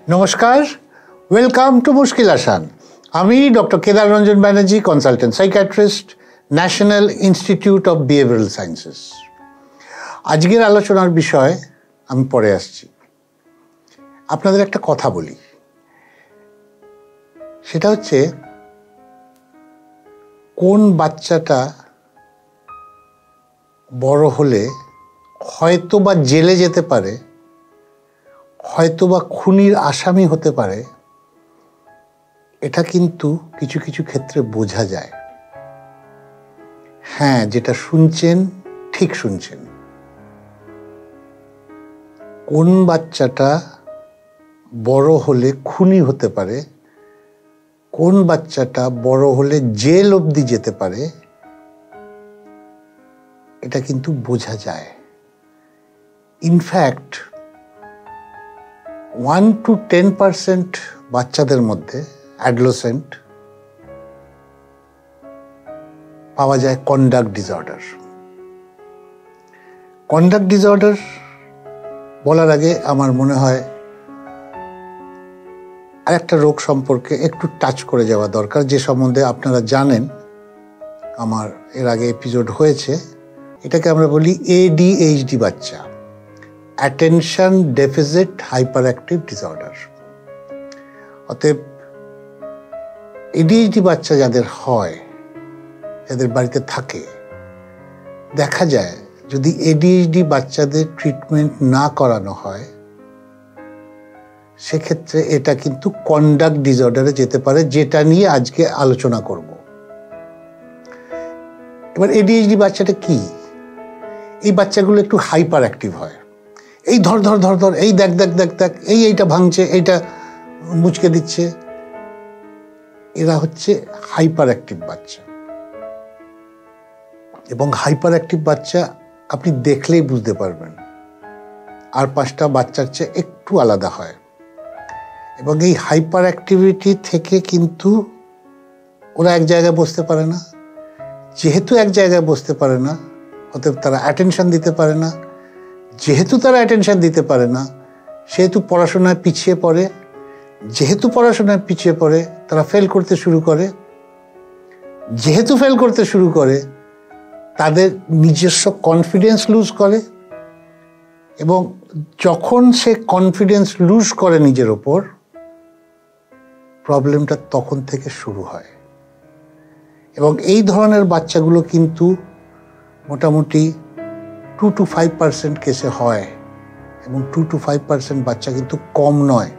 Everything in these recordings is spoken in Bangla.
নমস্কার, ওয়েলকাম টু মুশকিল আসান। আমি doctor Kedar Ranjan Banerjee, consultant psychiatrist, national institute of behavioural sciences. আজকের আলোচনার বিষয় আমি পরে আসছি। আপনাদের একটা কথা বলি, সেটা হচ্ছে কোন বাচ্চাটা বড় হলে হয়তো বা জেলে যেতে পারে, হয়তো বা খুনির আসামি হতে পারে, এটা কিন্তু কিছু কিছু ক্ষেত্রে বোঝা যায়। হ্যাঁ, যেটা শুনছেন ঠিক শুনছেন। কোন বাচ্চাটা বড় হলে খুনি হতে পারে, কোন বাচ্চাটা বড় হলে জেল অবধি যেতে পারে, এটা কিন্তু বোঝা যায়। ইনফ্যাক্ট 1 to 10% বাচ্চাদের মধ্যে অ্যাডোলেসেন্ট পাওয়া যায় কন্ডাক্ট ডিসঅর্ডার। কন্ডাক্ট ডিসঅর্ডার বলার আগে আমার মনে হয় আরেকটা রোগ সম্পর্কে একটু টাচ করে যাওয়া দরকার, যে সম্বন্ধে আপনারা জানেন, আমার এর আগে এপিসোড হয়েছে। এটাকে আমরা বলি ADHD বাচ্চা, attention deficit hyper active disorder. অতএব ADHD বাচ্চা যাদের হয়, যাদের বাড়িতে থাকে, দেখা যায় যদি ADHD বাচ্চাদের ট্রিটমেন্ট না করানো হয়, সেক্ষেত্রে এটা কিন্তু কন্ডাক্ট ডিসঅর্ডারে যেতে পারে, যেটা নিয়ে আজকে আলোচনা করব। এবার ADHD বাচ্চাটা কি? এই বাচ্চাগুলো একটু হাইপার অ্যাক্টিভ হয়। এই ধর ধর ধর ধর, এই দেখ দেখ দেখ দেখ, এইটা ভাঙছে, এইটা মুচকে দিচ্ছে। এরা হচ্ছে হাইপার অ্যাক্টিভ বাচ্চা। এবং হাইপার অ্যাক্টিভ বাচ্চা আপনি দেখলেই বুঝতে পারবেন আর 5টা বাচ্চার চেয়ে একটু আলাদা হয়। এবং এই হাইপার অ্যাক্টিভিটি থেকে কিন্তু ওরা এক জায়গায় বসতে পারে না। যেহেতু এক জায়গায় বসতে পারে না, অতএব তারা অ্যাটেনশন দিতে পারে না। যেহেতু তারা অ্যাটেনশন দিতে পারে না, সেহেতু পড়াশোনায় পিছিয়ে পড়ে। যেহেতু পড়াশোনায় পিছিয়ে পড়ে, তারা ফেল করতে শুরু করে। যেহেতু ফেল করতে শুরু করে, তাদের নিজস্ব কনফিডেন্স লুজ করে। এবং যখন সে কনফিডেন্স লুজ করে নিজের ওপর, প্রবলেমটা তখন থেকে শুরু হয়। এবং এই ধরনের বাচ্চাগুলো কিন্তু মোটামুটি 2 to 5% কেসে হয়। এবং 2 to 5% বাচ্চা কিন্তু কম নয়।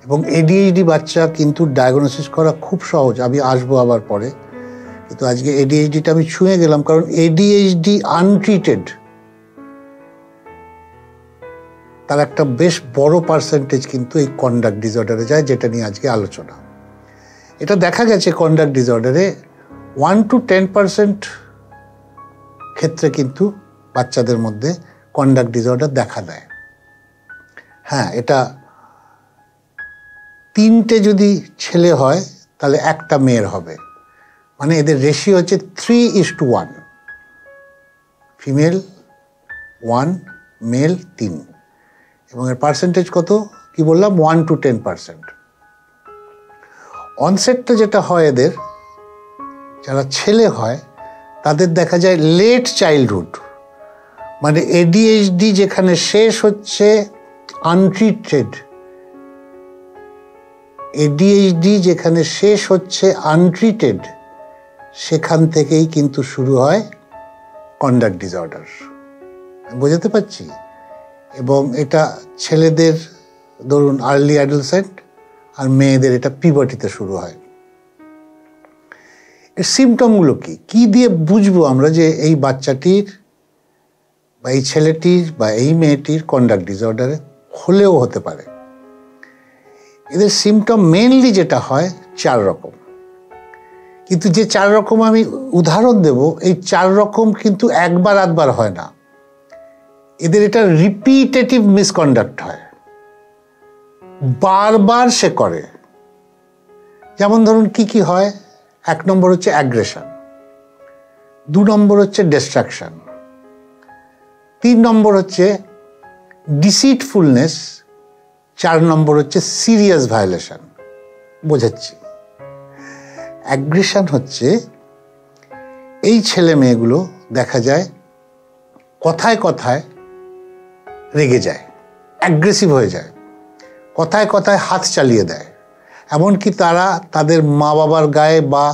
এবং ADHD বাচ্চা কিন্তু ডায়াগনোসিস করা খুব সহজ। আমি আসবো আবার পরে, কিন্তু আজকে ADHDটা আমি ছুঁয়ে গেলাম, কারণ ADHD আনট্রিটেড, তার একটা বেশ বড় পার্সেন্টেজ কিন্তু এই কন্ডাক্ট ডিসঅর্ডারে যায়, যেটা নিয়ে আজকে আলোচনা। এটা দেখা গেছে কন্ডাক্ট ডিসঅর্ডারে 1 to 10% ক্ষেত্রে কিন্তু বাচ্চাদের মধ্যে কন্ডাক্ট ডিসঅর্ডার দেখা দেয়। হ্যাঁ, এটা 3টে যদি ছেলে হয় তাহলে একটা মেয়ের হবে। মানে এদের রেশিও হচ্ছে 3:1, ফিমেল 1, মেল 3। এবং এর পার্সেন্টেজ কত কি বললাম? 1 to 10%। অনসেটটা যেটা হয় এদের, যারা ছেলে হয় তাদের দেখা যায় লেট চাইল্ডহুড। মানে ADHD যেখানে শেষ হচ্ছে আনট্রিটেড, ADHD যেখানে শেষ হচ্ছে আনট্রিটেড, সেখান থেকেই কিন্তু শুরু হয় কন্ডাক্ট ডিসঅর্ডার। বোঝাতে পারছি? এবং এটা ছেলেদের ধরুন আর্লি অ্যাডোলেসেন্ট, আর মেয়েদের এটা পিবার্টিতে শুরু হয়। এর সিমটমগুলো কি? কি দিয়ে বুঝবো আমরা যে এই বাচ্চাটির বা এই ছেলেটির বা এই মেয়েটির কন্ডাক্ট ডিসঅর্ডারে হলেও হতে পারে? এদের সিমটম মেনলি যেটা হয় 4 রকম। কিন্তু যে 4 রকম আমি উদাহরণ দেব, এই 4 রকম কিন্তু একবার আধবার হয় না। এদের এটা রিপিটেটিভ মিসকন্ডাক্ট হয়, বারবার সে করে। যেমন ধরুন কি কি হয়? 1 নম্বর হচ্ছে অ্যাগ্রেশন, 2 নম্বর হচ্ছে ডিস্ট্রাকশন, 3 নম্বর হচ্ছে ডিসিটফুলনেস, 4 নম্বর হচ্ছে সিরিয়াস ভায়োলেশন। বোঝাচ্ছি, অ্যাগ্রেশন হচ্ছে এই ছেলে মেয়েগুলো দেখা যায় কথায় কথায় রেগে যায়, অ্যাগ্রেসিভ হয়ে যায়, কথায় কথায় হাত চালিয়ে দেয়, এমনকি তারা তাদের মা বাবার গায়ে বা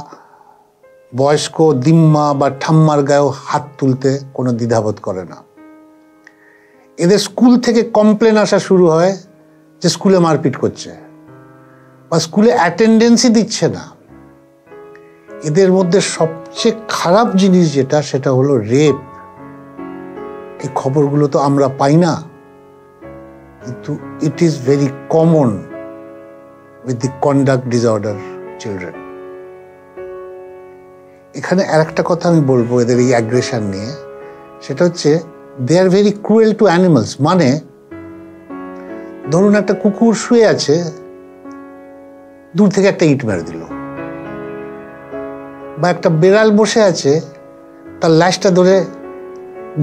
বয়স্ক দিম্মা বা ঠাম্মার গায়েও হাত তুলতে কোনো দ্বিধাবোধ করে না। এদের স্কুল থেকে কমপ্লেন আসা শুরু হয় যে স্কুলে মারপিট করছে বা স্কুলে অ্যাটেন্ডেন্সই দিচ্ছে না। এদের মধ্যে সবচেয়ে খারাপ জিনিস যেটা, সেটা হলো রেপ। এই খবরগুলো তো আমরা পাই না, কিন্তু it is very common with the conduct disorder children. এখানে আরেকটা কথা আমি বলবো এদের এই অ্যাগ্রেশন নিয়ে, সেটা হচ্ছে they are very cruel to animals. মানে ধরুন একটা কুকুর শুয়ে আছে, দূর থেকে একটা ইট মেরে দিল, বা একটা বেড়াল বসে আছে, তার ল্যাজটা ধরে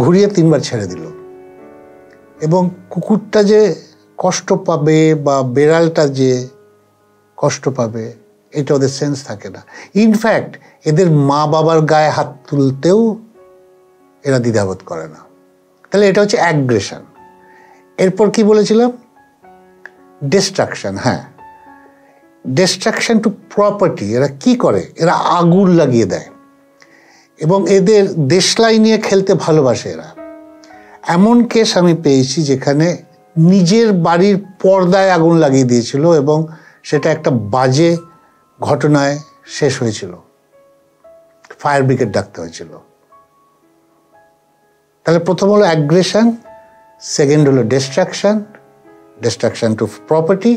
ঘুরিয়ে 3 বার ছেড়ে দিল, এবং কুকুরটা যে কষ্ট পাবে বা বেড়ালটা যে কষ্ট পাবে এটা ওদের সেন্স থাকে না। ইনফ্যাক্ট এদের মা বাবার গায়ে হাত তুলতেও এরা দ্বিধাবোধ করে না। তাহলে এটা হচ্ছে অ্যাগ্রেশন। এরপর কি বলেছিলাম? ডিস্ট্রাকশন। হ্যাঁ, ডিস্ট্রাকশন টু প্রপার্টি। এরা কি করে? এরা আগুন লাগিয়ে দেয়, এবং এদের দেশলাই নিয়ে খেলতে ভালোবাসে এরা। এমন কেস আমি পেয়েছি যেখানে নিজের বাড়ির পর্দায় আগুন লাগিয়ে দিয়েছিল এবং সেটা একটা বাজে ঘটনায় শেষ হয়েছিল, ফায়ার ব্রিগেড ডাকতে হয়েছিল। তাহলে প্রথম হলো অ্যাগ্রেশন, সেকেন্ড হলো ডিস্ট্রাকশন, ডিস্ট্রাকশন টু প্রপার্টি।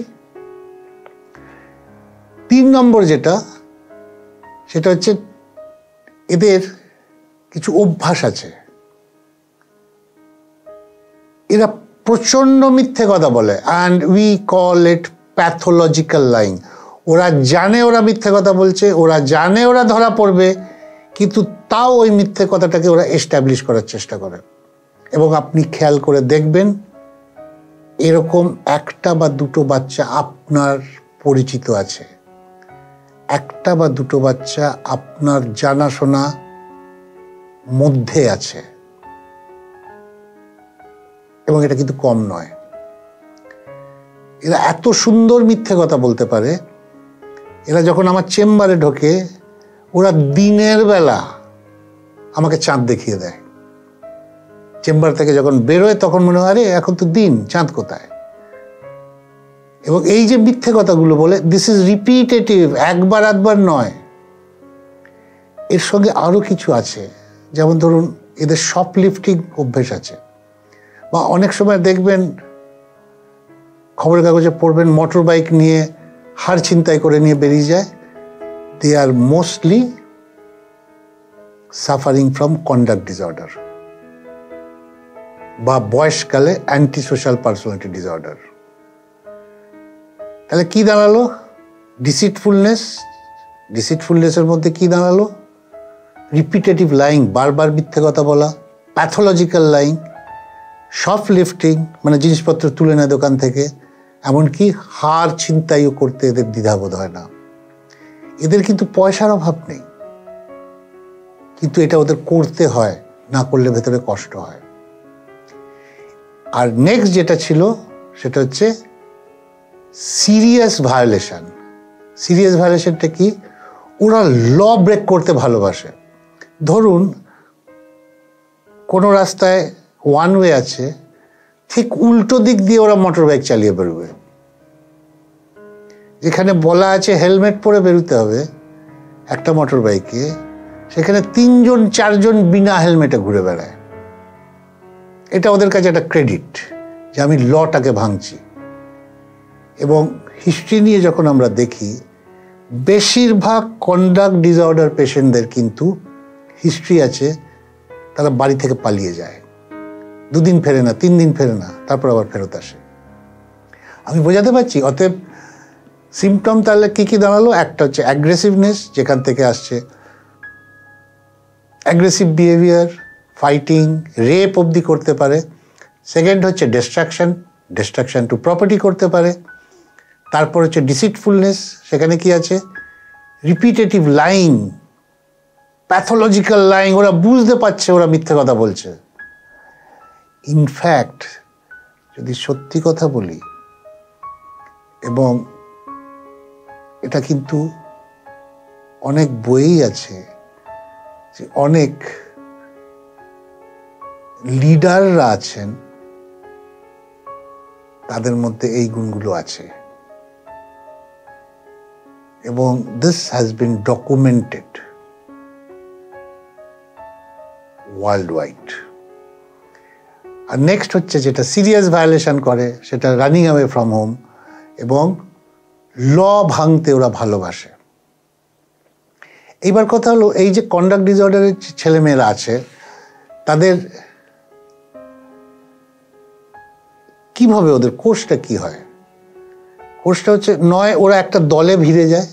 3 নম্বর যেটা, সেটা হচ্ছে এদের কিছু অভ্যাস আছে। এরা প্রচন্ড মিথ্যে কথা বলে, and we call it pathological lying. ওরা জানে ওরা মিথ্যে কথা বলছে, ওরা জানে ওরা ধরা পড়বে, কিন্তু তাও ওই মিথ্যে কথাটাকে ওরা এস্টাবলিশ করার চেষ্টা করে। এবং আপনি খেয়াল করে দেখবেন এরকম 1টা বা 2টো বাচ্চা আপনার পরিচিত আছে, 1টা বা 2টো বাচ্চা আপনার জানাশোনা মধ্যে আছে, এবং এটা কিন্তু কম নয়। এরা এত সুন্দর মিথ্যে কথা বলতে পারে। এরা যখন আমার চেম্বারে ঢোকে, ওরা দিনের বেলা আমাকে চাঁদ দেখিয়ে দেয়। চেম্বার থেকে যখন বেরোয় তখন মনে হয়, আরে এখন তো দিন, চাঁদ কোথায়? এবং এই যে মিথ্যে কথাগুলো বলে, দিস ইজ রিপিটেটিভ, 1বার 2বার নয়। এর সঙ্গে আরো কিছু আছে, যেমন ধরুন এদের শপলিফটিং অভ্যেস আছে, বা অনেক সময় দেখবেন খবরের কাগজে পড়বেন মোটর বাইক নিয়ে হার ছিনতাই করে নিয়ে বেরিয়ে যায়। They are mostly suffering from conduct disorder বা বয়সকালে অ্যান্টি সোশ্যাল পার্সোনালিটি ডিসঅর্ডার। তাহলে কি দাঁড়ালো? ডিসিটফুলনেসের মধ্যে কি দাঁড়ালো? রিপিটেটিভ লাইং, বারবার মিথ্যে কথা বলা, প্যাথোলজিক্যাল লাইং, শপলিফটিং মানে জিনিসপত্র তুলে নেয় দোকান থেকে, এমনকি হার ছিনতাইও করতে এদের দ্বিধাবোধ হয় না। এদের কিন্তু পয়সার অভাব নেই, কিন্তু এটা ওদের করতে হয়, না করলে ভেতরে কষ্ট হয়। আর নেক্সট যেটা ছিল সেটা হচ্ছে সিরিয়াস ভায়োলেশন। সিরিয়াস ভায়োলেশনটা কি? ওরা ল ব্রেক করতে ভালোবাসে। ধরুন কোনো রাস্তায় 1 ওয়ে আছে, ঠিক উল্টো দিক দিয়ে ওরা মোটর বাইক চালিয়ে বেরোবে। যেখানে বলা আছে হেলমেট পরে বেরোতে হবে একটা মোটর বাইকে, সেখানে 3জন 4জন বিনা হেলমেটে ঘুরে বেড়ায়। এটা ওদের কাছে একটা ক্রেডিট যে আমি লটাকে ভাঙছি। এবং হিস্ট্রি নিয়ে যখন আমরা দেখি, বেশিরভাগ কন্ডাক্ট ডিসঅর্ডার পেশেন্টদের কিন্তু হিস্ট্রি আছে তারা বাড়ি থেকে পালিয়ে যায়, 2 দিন ফেরে না, 3 দিন ফেরে না, তারপর আবার ফেরত আসে। আমি বোঝাতে পারছি? অতএব সিমটম তাহলে কি কি দাঁড়ালো? একটা হচ্ছে অ্যাগ্রেসিভনেস, যেখান থেকে আসছে অ্যাগ্রেসিভ বিহেভিয়ার, ফাইটিং, রেপ অবধি করতে পারে। সেকেন্ড হচ্ছে ডিস্ট্রাকশন, ডিস্ট্রাকশন টু প্রপার্টি করতে পারে। তারপর হচ্ছে ডিসিটফুলনেস, সেখানে কি আছে? রিপিটেটিভ লাইং, প্যাথোলজিক্যাল লাইং, ওরা বুঝতে পারছে ওরা মিথ্যে কথা বলছে। ইনফ্যাক্ট যদি সত্যি কথা বলি, এবং এটা কিন্তু অনেক বইই আছে যে অনেক লিডাররা আছেন তাদের মধ্যে এই গুণগুলো আছে, এবং this has been documented world wide. আর নেক্সট হচ্ছে যেটা সিরিয়াস ভায়োলেশন করে, সেটা রানিং অ্যাওয়ে ফ্রম হোম, এবং ল ভাঙতে ওরা ভালোবাসে। এইবার কথা হলো, এই যে কন্ডাক্ট ডিসঅর্ডারের ছেলেমেয়েরা আছে তাদের কিভাবে, ওদের কোর্সটা কি হয়? কোর্সটা হচ্ছে, নয় ওরা একটা দলে ভিড়ে যায়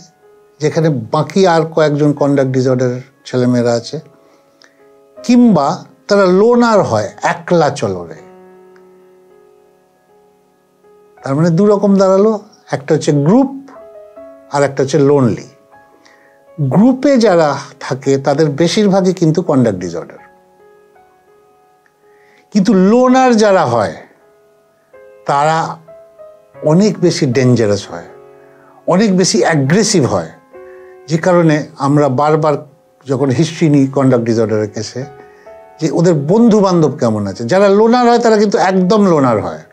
যেখানে বাকি আর কয়েকজন কন্ডাক্ট ডিসঅর্ডারের ছেলেমেয়েরা আছে, কিংবা তারা লোনার হয়, একলা চলরে। তার মানে দু রকম দাঁড়ালো, একটা হচ্ছে গ্রুপ আর একটা হচ্ছে লোনলি। গ্রুপে যারা থাকে তাদের বেশিরভাগই কিন্তু কন্ডাক্ট ডিসঅর্ডার, কিন্তু লোনার যারা হয় তারা অনেক বেশি ডেঞ্জারাস হয়, অনেক বেশি অ্যাগ্রেসিভ হয়। যে কারণে আমরা বারবার যখন হিস্ট্রি নিই কন্ডাক্ট ডিসঅর্ডারের কেসে, যে ওদের বন্ধু বান্ধব কেমন আছে। যারা লোনার হয় তারা কিন্তু একদম লোনার হয়,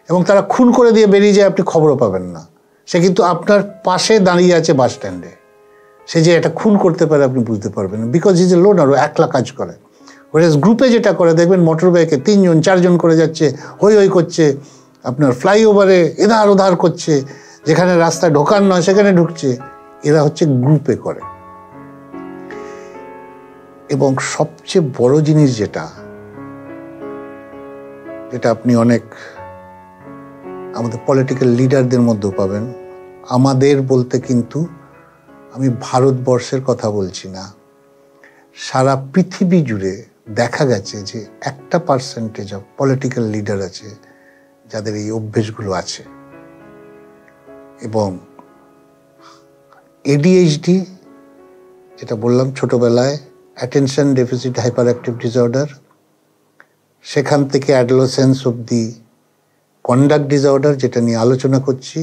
এবং তারা খুন করে দিয়ে বেরিয়ে যায়, আপনি খবরও পাবেন না। সে কিন্তু আপনার পাশে দাঁড়িয়ে আছে বাস স্ট্যান্ডে, সে যে এটা খুন করতে পারে আপনি বুঝতে পারবেন না, বিকজ ইজ এ লোনার, ও একলা কাজ করে। ওয়ারেস গ্রুপে যেটা করে, দেখবেন মোটর বাইকে 3 জন 4 জন করে যাচ্ছে, হই হই করছে, আপনার ফ্লাইওভারে এধার ওধার করছে, যেখানে রাস্তায় ঢোকার নয় সেখানে ঢুকছে। এরা হচ্ছে গ্রুপে করে। এবং সবচেয়ে বড় জিনিস যেটা আপনি অনেক আমাদের পলিটিক্যাল লিডারদের মধ্যেও পাবেন, আমাদের বলতে কিন্তু আমি ভারতবর্ষের কথা বলছি না, সারা পৃথিবী জুড়ে দেখা গেছে যে একটা পার্সেন্টেজ অফ পলিটিক্যাল লিডার আছে যাদের এই অভ্যেসগুলো আছে। এবং এডিএইচডি, যেটা বললাম ছোটবেলায়, attention deficit hyper active disorder, সেখান থেকে অ্যাডোলেসেন্স অবধি কন্ডাক্ট ডিসঅর্ডার, যেটা নিয়ে আলোচনা করছি।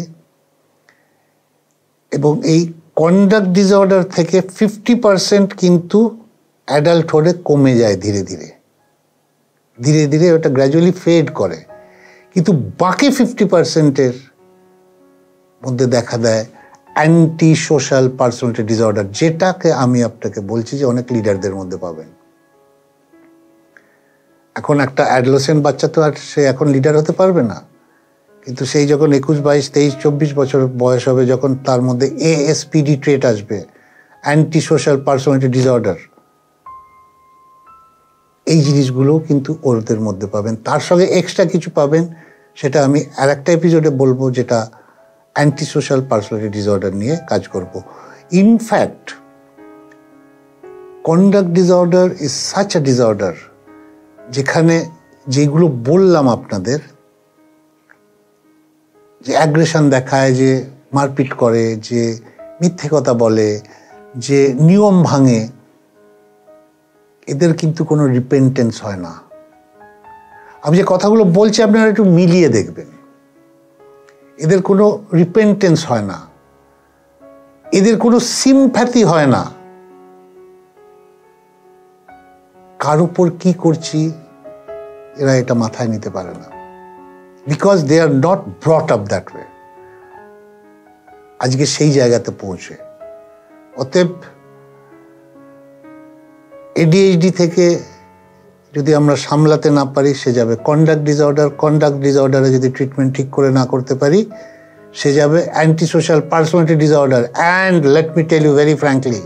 এবং এই কন্ডাক্ট ডিসঅর্ডার থেকে 50% কিন্তু অ্যাডাল্টহুডে কমে যায় ধীরে ধীরে ধীরে ধীরে, ওটা গ্র্যাজুয়ালি ফেড করে। কিন্তু বাকি 50%-এর মধ্যে দেখা দেয় অ্যান্টি সোশ্যাল পার্সোনালিটি ডিসঅর্ডার, যেটাকে আমি আপনাকে বলছি যে অনেক লিডারদের মধ্যে পাবেন। এখন একটা অ্যাডোলেসেন্ট বাচ্চা তো আর সে এখন লিডার হতে পারবে না, কিন্তু সেই যখন 21, 22, 23, 24 বছর বয়স হবে, যখন তার মধ্যে ASPD ট্রেট আসবে, অ্যান্টি সোশ্যাল পার্সোনালিটি ডিসঅর্ডার, এই জিনিসগুলোও কিন্তু ওদের মধ্যে পাবেন। তার সঙ্গে এক্সট্রা কিছু পাবেন, সেটা আমি আর একটা এপিসোডে বলবো, যেটা অ্যান্টি সোশ্যাল পার্সোনালিটি ডিসঅর্ডার নিয়ে কাজ করব। In fact conduct disorder is such a disorder যেখানে যেগুলো বললাম আপনাদের, যে অ্যাগ্রেশন দেখায়, যে মারপিট করে, যে মিথ্যে কথা বলে, যে নিয়ম ভাঙে, এদের কিন্তু কোনো রিপেন্টেন্স হয় না। আমি যে কথাগুলো বলছি আপনারা একটু মিলিয়ে দেখবেন, এদের কোনো রিপেন্টেন্স হয় না, এদের কোনো সিম্প্যাথি হয় না। কার উপর কি করছি এরা এটা মাথায় নিতে পারে না, because they are not brought up that way. আজকে সেই জায়গাতে পৌঁছে, অতএব এডিএইচডি থেকে যদি আমরা সামলাতে না পারি, সে যাবে কন্ডাক্ট ডিসঅর্ডার। কন্ডাক্ট ডিসঅর্ডারে যদি ট্রিটমেন্ট ঠিক করে না করতে পারি, সে যাবে anti social personality disorder. And let me tell you very frankly,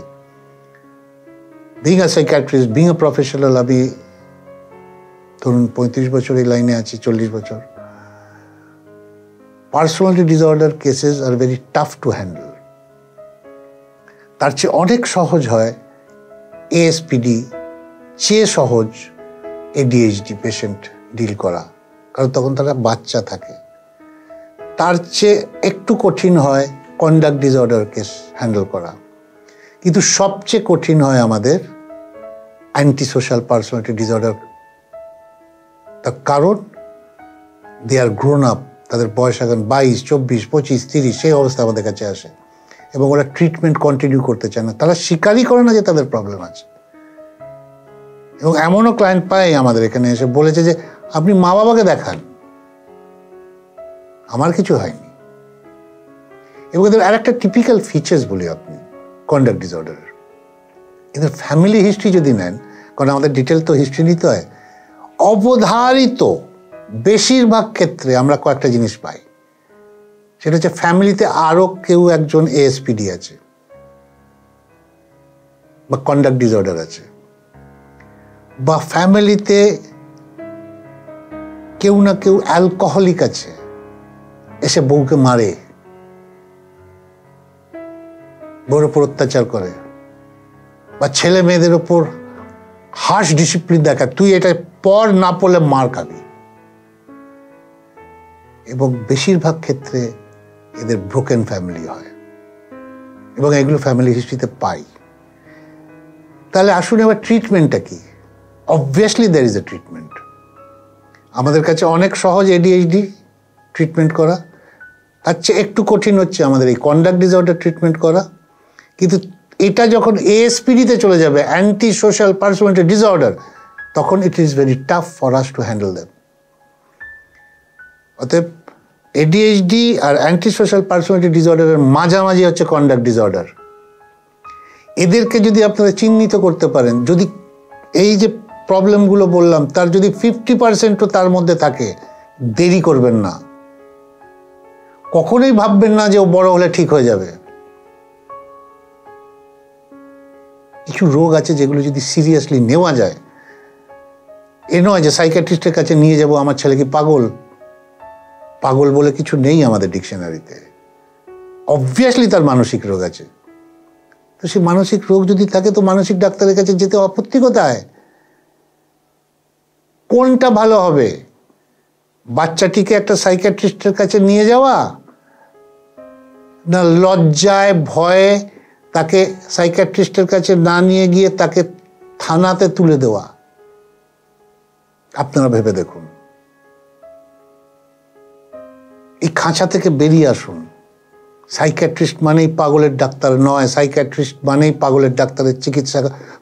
being a psychiatrist, being a professional, আমি ধরুন 35 বছর এই লাইনে আছি, 40 বছর, personality disorder cases are very tough to handle. তার চেয়ে অনেক সহজ হয় ASPD, চেয়ে সহজ ADHD পেশেন্ট ডিল করা। কারণ তখন তারা বাচ্চা থাকে। তার চেয়ে একটু কঠিন হয় কন্ডাক্ট ডিসঅর্ডার কেস হ্যান্ডেল করা, কিন্তু সবচেয়ে কঠিন হয় আমাদের অ্যান্টি সোশ্যাল পার্সোনালিটি ডিসঅর্ডার। তার কারণ দে আর গ্রোন আপ, তাদের বয়স এখন 22, 24, 25, 30 সেই অবস্থা আমাদের কাছে আসে, এবং ওরা ট্রিটমেন্ট কন্টিনিউ করতে চায় না। তারা স্বীকারই করে না যে তাদের প্রবলেম আছে। এবং এমনও ক্লায়েন্ট পাই আমাদের এখানে এসে বলেছে যে আপনি মা বাবাকে দেখান, আমার কিছু হয়নি। এবং এদের আর একটা টিপিক্যাল ফিচার্স বলি আপনি কন্ডাক্ট ডিসঅর্ডারের, এদের ফ্যামিলি হিস্ট্রি যদি নেন, কারণ আমাদের ডিটেল তো হিস্ট্রি নিতে হয়, অবধারিত বেশিরভাগ ক্ষেত্রে আমরা কয়েকটা জিনিস পাই। সেটা হচ্ছে ফ্যামিলিতে আরও কেউ একজন ASPD আছে বা কন্ডাক্ট ডিসঅর্ডার আছে, বা ফ্যামিলিতে কেউ না কেউ অ্যালকোহলিক আছে, এসে বউকে মারে, বউর ওপর অত্যাচার করে, বা ছেলে মেয়েদের ওপর হার্শ ডিসিপ্লিন দেখায়, তুই এটা পর না পড়লে মার খাবি। এবং বেশিরভাগ ক্ষেত্রে এদের ব্রোকেন ফ্যামিলি হয়, এবং এগুলো ফ্যামিলি হিস্ট্রিতে পাই। তাহলে আসুন এবার ট্রিটমেন্টটা কি? Obviously there is a treatment. আমাদের কাছে অনেক সহজ ADHD ট্রিটমেন্ট করা, তার চেয়ে একটু কঠিন হচ্ছে আমাদের এই কন্ডাক্ট ডিসঅর্ডার ট্রিটমেন্ট করা। কিন্তু এটা যখন ASPD-তে চলে যাবে, অ্যান্টি সোশ্যাল পার্সোনালিটি ডিসঅর্ডার, তখন it is very tough for us to handle them. অতএব ADHD আর অ্যান্টি সোশ্যাল পার্সোনালিটি ডিসঅর্ডারের মাঝামাঝি হচ্ছে কন্ডাক্ট ডিসঅর্ডার। এদেরকে যদি আপনারা চিহ্নিত করতে পারেন, যদি এই যে প্রবলেমগুলো বললাম তার যদি 50%ও তার মধ্যে থাকে, দেরি করবেন না। কখনোই ভাববেন না যে ও বড় হলে ঠিক হয়ে যাবে। কিছু রোগ আছে যেগুলো যদি সিরিয়াসলি নেওয়া যায়, এ নয় যে সাইকিয়াট্রিস্টের কাছে নিয়ে যাব, আমার ছেলে কি পাগল। পাগল বলে কিছু নেই আমাদের ডিকশনারিতে। অবভিয়াসলি তার মানসিক রোগ আছে, তো সেই মানসিক রোগ যদি থাকে তো মানসিক ডাক্তারের কাছে যেতে আপত্তি কোথায়? কোনটা ভালো হবে? বাচ্চাটিকে একটা সাইকিয়াট্রিস্টের কাছে নিয়ে যাওয়া, না লজ্জায় ভয়ে তাকে সাইকিয়াট্রিস্টের কাছে না নিয়ে গিয়ে তাকে থানাতে তুলে দেওয়া? আপনারা ভেবে দেখুন। এই খাঁচা থেকে বেরিয়ে আসুন। সাইকিয়াট্রিস্ট মানেই পাগলের ডাক্তার নয়, সাইকিয়াট্রিস্ট মানেই পাগলের ডাক্তারের চিকিৎসা,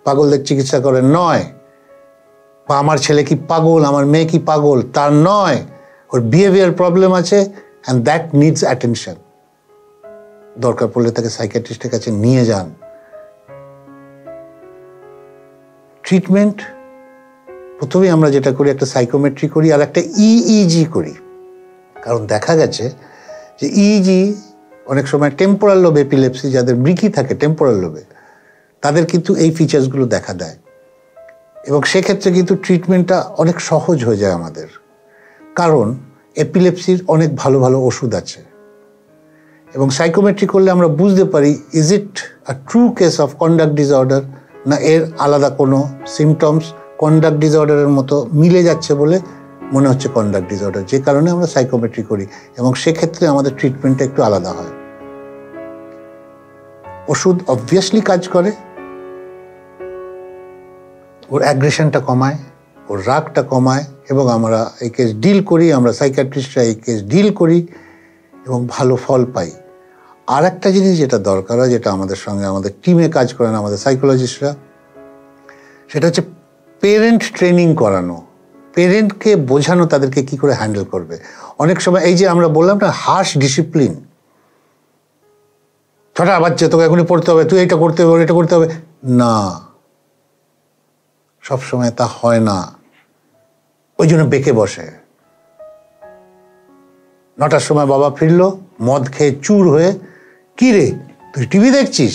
পাগলদের চিকিৎসা করেন নয়, বা আমার ছেলে কি পাগল, আমার মেয়ে কি পাগল, তার নয়। ওর বিহেভিয়ার প্রবলেম আছে, অ্যান্ড দ্যাট নিডস অ্যাটেনশন। দরকার পড়লে তাকে সাইকিয়াট্রিস্টের কাছে নিয়ে যান। ট্রিটমেন্ট প্রথমেই আমরা যেটা করি, একটা সাইকোমেট্রি করি আর একটা EEG করি। কারণ দেখা গেছে যে EEG অনেক সময় টেম্পোরাল লোব এপিলেপসি, যাদের মৃকি থাকে টেম্পোরাল লোবে, তাদের কিন্তু এই ফিচার্সগুলো দেখা দেয়, এবং সেক্ষেত্রে কিন্তু ট্রিটমেন্টটা অনেক সহজ হয়ে যায় আমাদের। কারণ এপিলেপসির অনেক ভালো ভালো ওষুধ আছে, এবং সাইকোমেট্রি করলে আমরা বুঝতে পারি is it a true case of conduct disorder, না এর আলাদা কোনো সিমটমস কন্ডাক্ট ডিসঅর্ডারের মতো মিলে যাচ্ছে বলে মনে হচ্ছে কন্ডাক্ট ডিসঅর্ডার, যে কারণে আমরা সাইকোমেট্রি করি, এবং সেক্ষেত্রে আমাদের ট্রিটমেন্টটা একটু আলাদা হয়। ওষুধ অবভিয়াসলি কাজ করে, ওর অ্যাগ্রেশনটা কমায়, ওর রাগটা কমায়, এবং আমরা এই কেস ডিল করি, আমরা সাইকিয়াট্রিস্টরা এই কেস ডিল করি এবং ভালো ফল পাই। আর একটা জিনিস যেটা দরকার হয়, যেটা আমাদের সঙ্গে আমাদের টিমে কাজ করেন আমাদের সাইকোলজিস্টরা, সেটা হচ্ছে পেরেন্ট ট্রেনিং করানো, পেরেন্টকে বোঝানো তাদেরকে কি করে হ্যান্ডেল করবে। অনেক সময় এই যে আমরা বললাম না হার্শ ডিসিপ্লিন, ছোটা বাচ্চা তোকে এখনই পড়তে হবে, তুই এটা করতে হবে, এটা করতে হবে না, সবসময় তা হয় না। ওই জন্য বেঁকে বসে। 9টার সময় বাবা ফিরলো মদ খেয়ে চুর হয়ে, কি রে তুই টিভি দেখছিস,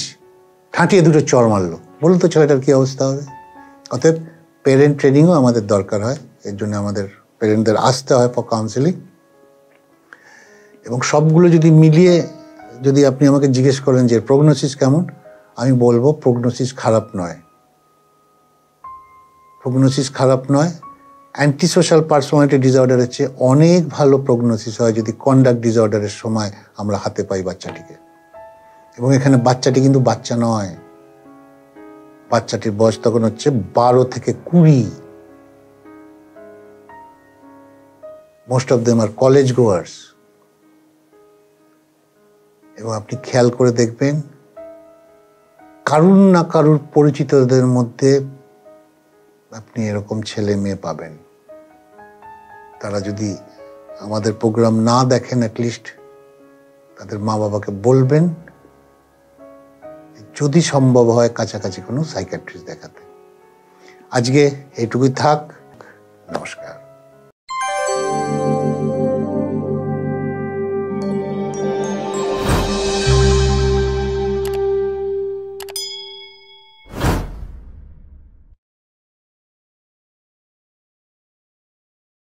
ঠাঁটিয়ে দুটো চড় মারলো, বলুন তো ছেলেটার কি অবস্থা হবে? অতএব পেরেন্ট ট্রেনিংও আমাদের দরকার হয়, এর জন্য আমাদের পেরেন্টদের আসতে হয় ফর কাউন্সেলিং। এবং সবগুলো যদি মিলিয়ে যদি আপনি আমাকে জিজ্ঞেস করেন যে প্রগনোসিস কেমন, আমি বলবো প্রগনোসিস খারাপ নয়, প্রগনোসিস খারাপ নয়। অ্যান্টি সোশ্যাল পার্সোনালিটি ডিসঅর্ডারের চেয়ে অনেক ভালো প্রগনোসিস হয় যদি কন্ডাক্ট ডিসঅর্ডারের সময় আমরা হাতে পাই বাচ্চাটিকে। এবং এখানে বাচ্চাটি কিন্তু বাচ্চা নয়, বাচ্চাটির বয়স তখন হচ্ছে 12 থেকে 20। Most of them are college goers. এবং আপনি খেয়াল করে দেখবেন কারুর না কারুর পরিচিতদের মধ্যে আপনি এরকম ছেলে মেয়ে পাবেন। তারা যদি আমাদের প্রোগ্রাম না দেখেন অ্যাটলিস্ট তাদের মা বাবাকে বলবেন যদি সম্ভব হয় কাছাকাছি কোনো সাইকিয়াট্রিস্ট দেখাতে। আজকে এইটুকুই থাক। নমস্কার।